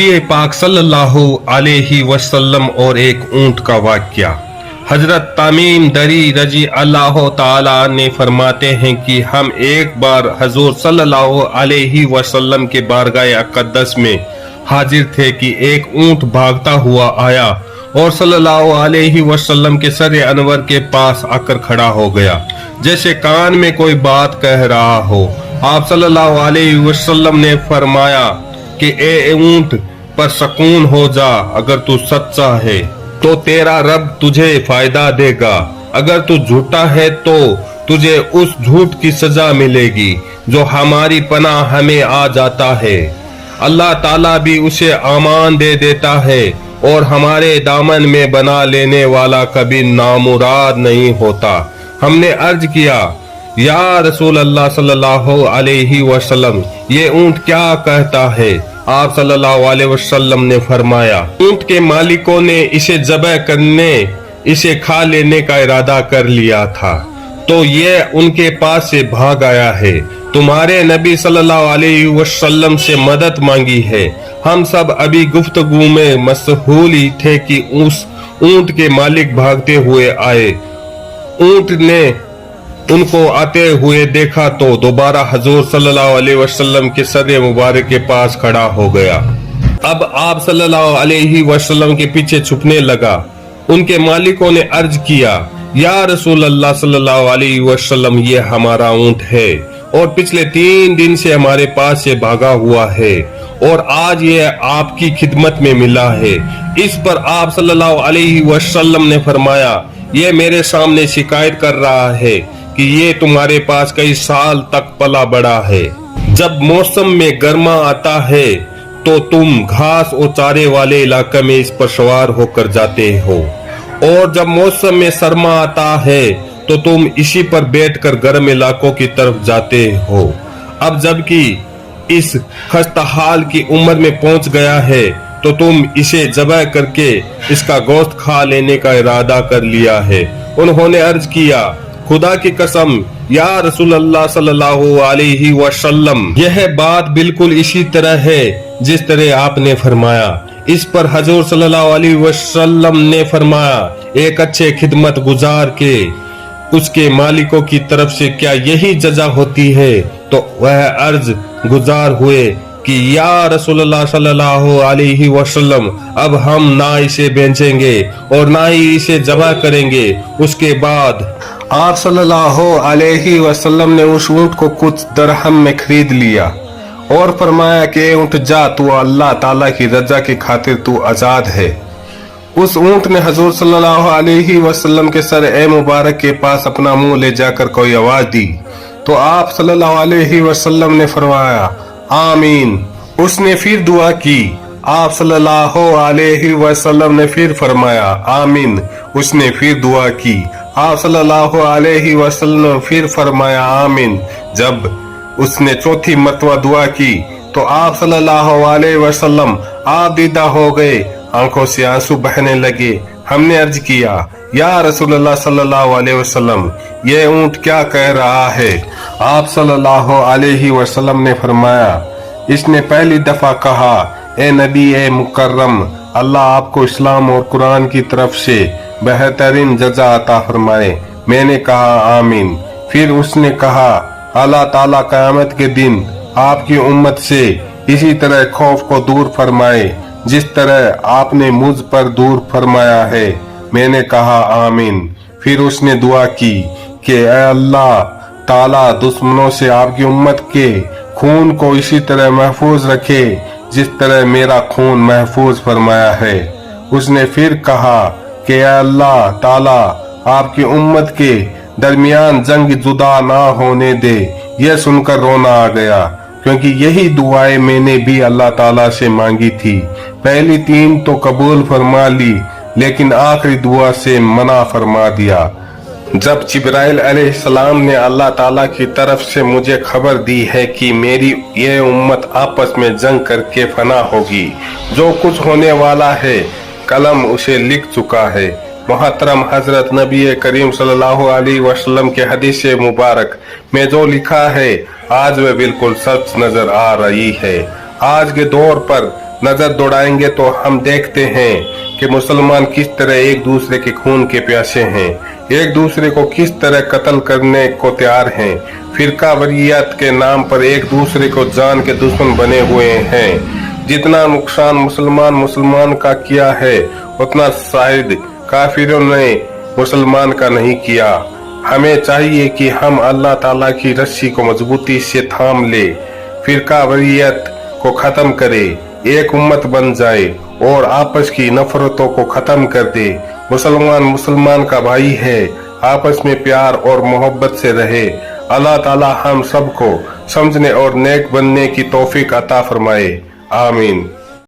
नबी पाक सल्लल्लाहु अलैहि वसल्लम और एक ऊंट का वाक़या। हजरत तमीम दरी रजी अल्लाह ताला ने फरमाते हैं कि हम एक बार हजूर सल्लल्लाहु अलैहि वसल्लम के बारगाह अक़दस में हाजिर थे कि एक ऊंट भागता हुआ आया और सल्लल्लाहु अलैहि वसल्लम के सर अनवर के पास आकर खड़ा हो गया, जैसे कान में कोई बात कह रहा हो। आप सल्लल्लाहु अलैहि वसल्लम ने फरमाया कि ए ऊंट पर सकून हो जा, अगर तू सच्चा है तो तेरा रब तुझे फायदा देगा, अगर तू झूठा है तो तुझे उस झूठ की सजा मिलेगी जो हमारी पनाह हमें आ जाता है। अल्लाह ताला भी उसे आमान दे देता है और हमारे दामन में बना लेने वाला कभी नामुराद नहीं होता। हमने अर्ज किया, या रसूल अल्लाह सल्लल्लाहु अलैहि वसल्लम, ये ऊंट क्या कहता है? आप सल्लल्लाहु अलैहि वसल्लम ने फरमाया, ऊंट के मालिकों ने इसे ज़बह करने, इसे खा लेने का इरादा कर लिया था, तो ये उनके पास से भाग आया है। तुम्हारे नबी सल्लल्लाहु अलैहि वसल्लम से मदद मांगी है। हम सब अभी गुफ्तगू में मशगूल ही थे कि उस ऊंट के मालिक भागते हुए आए। ऊंट ने उनको आते हुए देखा तो दोबारा हजूर सल्लल्लाहु अलैहि वसल्लम के सर मुबारक के पास खड़ा हो गया। अब आप सल्लल्लाहु अलैहि वसल्लम के पीछे छुपने लगा। उनके मालिकों ने अर्ज किया, या रसूल अल्लाह सल्लल्लाहु अलैहि वसल्लम, ये हमारा ऊंट है और पिछले 3 दिन से हमारे पास से भागा हुआ है और आज ये आपकी खिदमत में मिला है। इस पर आप सल्लल्लाहु अलैहि वसल्लम ने फरमाया, ये मेरे सामने शिकायत कर रहा है कि ये तुम्हारे पास कई साल तक पला बड़ा है। जब मौसम में गर्मा आता है तो तुम घास और चारे वाले इलाके में इस पर सवार होकर जाते हो, और जब मौसम में सरमा आता है तो तुम इसी पर बैठकर गर्म इलाकों की तरफ जाते हो। अब जबकि इस खस्ताहाल की उम्र में पहुंच गया है तो तुम इसे ज़बह करके इसका गोश्त खा लेने का इरादा कर लिया है। उन्होंने अर्ज किया, खुदा की कसम या रसूल अल्लाह सल्लल्लाहु अलैहि वसल्लम, यह बात बिल्कुल इसी तरह है जिस तरह आपने फरमाया। इस पर हजूर सल्लल्लाहु अलैहि वसल्लम ने फरमाया, एक अच्छे खिदमत गुजार के उसके मालिकों की तरफ से क्या यही जजा होती है? तो वह अर्ज गुजार हुए कि या रसूलुल्लाह सल्लल्लाहु अलैहि वसल्लम, अब हम ना इसे बेचेंगे और ना ही इसे ज़बह करेंगे। उसके बाद आप सल्लल्लाहु अलैहि वसल्लम ने उस ऊंट को कुछ दरहम में खरीद लिया और फरमाया कि ऊंट जा, तू अल्लाह ताला की रजा की खातिर तू आजाद है। उस ऊंट ने हजूर सल्लल्लाहु अलैहि वसल्लम के सर ए मुबारक के पास अपना मुंह ले जाकर कोई आवाज दी तो आप सल्लल्लाहु अलैहि वसल्लम ने फरमाया, आमीन। उसने फिर दुआ की। आप सल्लल्लाहु अलैहि वसल्लम ने फिर फरमाया, आमीन। उसने फिर दुआ की। आप सल्लल्लाहु अलैहि वसल्लम ने फिर फरमाया, आमीन। जब उसने चौथी मरतबा दुआ की तो आप सल्लल्लाहु अलैहि वसल्लम आप दीदा हो गए, आंखों से आंसू बहने लगे। हमने अर्ज किया, या रसूलुल्लाह सल्लल्लाहु अलैहि वसल्लम, ये ऊंट क्या कह रहा है? आप सल्लल्लाहु अलैहि वसल्लम ने फरमाया, इसने पहली दफा कहा, ए नबी ए मुकर्रम, अल्लाह आपको इस्लाम और कुरान की तरफ से बेहतरीन जजा अता फरमाए। मैंने कहा, आमीन। फिर उसने कहा, अल्लाह ताला क़यामत के दिन आपकी उम्मत से इसी तरह खौफ को दूर फरमाए जिस तरह आपने मुझ पर दूर फरमाया है। मैंने कहा, आमीन। फिर उसने दुआ की कि ऐ अल्लाह ताला दुश्मनों से आपकी उम्मत के खून को इसी तरह महफूज रखे जिस तरह मेरा खून महफूज फरमाया है। उसने फिर कहा कि ऐ अल्लाह ताला आपकी उम्मत के दरमियान जंग जुदा ना होने दे। यह सुनकर रोना आ गया, क्योंकि यही दुआएं मैंने भी अल्लाह ताला से मांगी थी। पहली 3 तो कबूल फरमा ली, लेकिन आखिरी दुआ से मना फरमा दिया। जब जिब्राइल अलैहिस्सलाम ने अल्लाह ताला की तरफ से मुझे खबर दी है कि मेरी ये उम्मत आपस में जंग करके फना होगी, जो कुछ होने वाला है कलम उसे लिख चुका है। मोहतरम हजरत नबी करीम सल्लल्लाहु अलैहि वसल्लम के हदीस मुबारक में जो लिखा है आज वह बिल्कुल सच नजर आ रही है। आज के दौर पर नजर दौड़ाएंगे तो हम देखते हैं कि मुसलमान किस तरह एक दूसरे के खून के प्यासे हैं, एक दूसरे को किस तरह कत्ल करने को तैयार हैं, फिरका वरीयत के नाम पर एक दूसरे को जान के दुश्मन बने हुए हैं। जितना नुकसान मुसलमान का किया है उतना शायद काफिरों ने मुसलमान का नहीं किया। हमें चाहिए कि हम अल्लाह ताला की रस्सी को मजबूती से थाम ले, फिरका वरीयत को खत्म करे, एक उम्मत बन जाए और आपस की नफरतों को खत्म कर दे। मुसलमान का भाई है, आपस में प्यार और मोहब्बत से रहे। अल्लाह ताला हम सबको समझने और नेक बनने की तौफीक अता फरमाए। आमीन।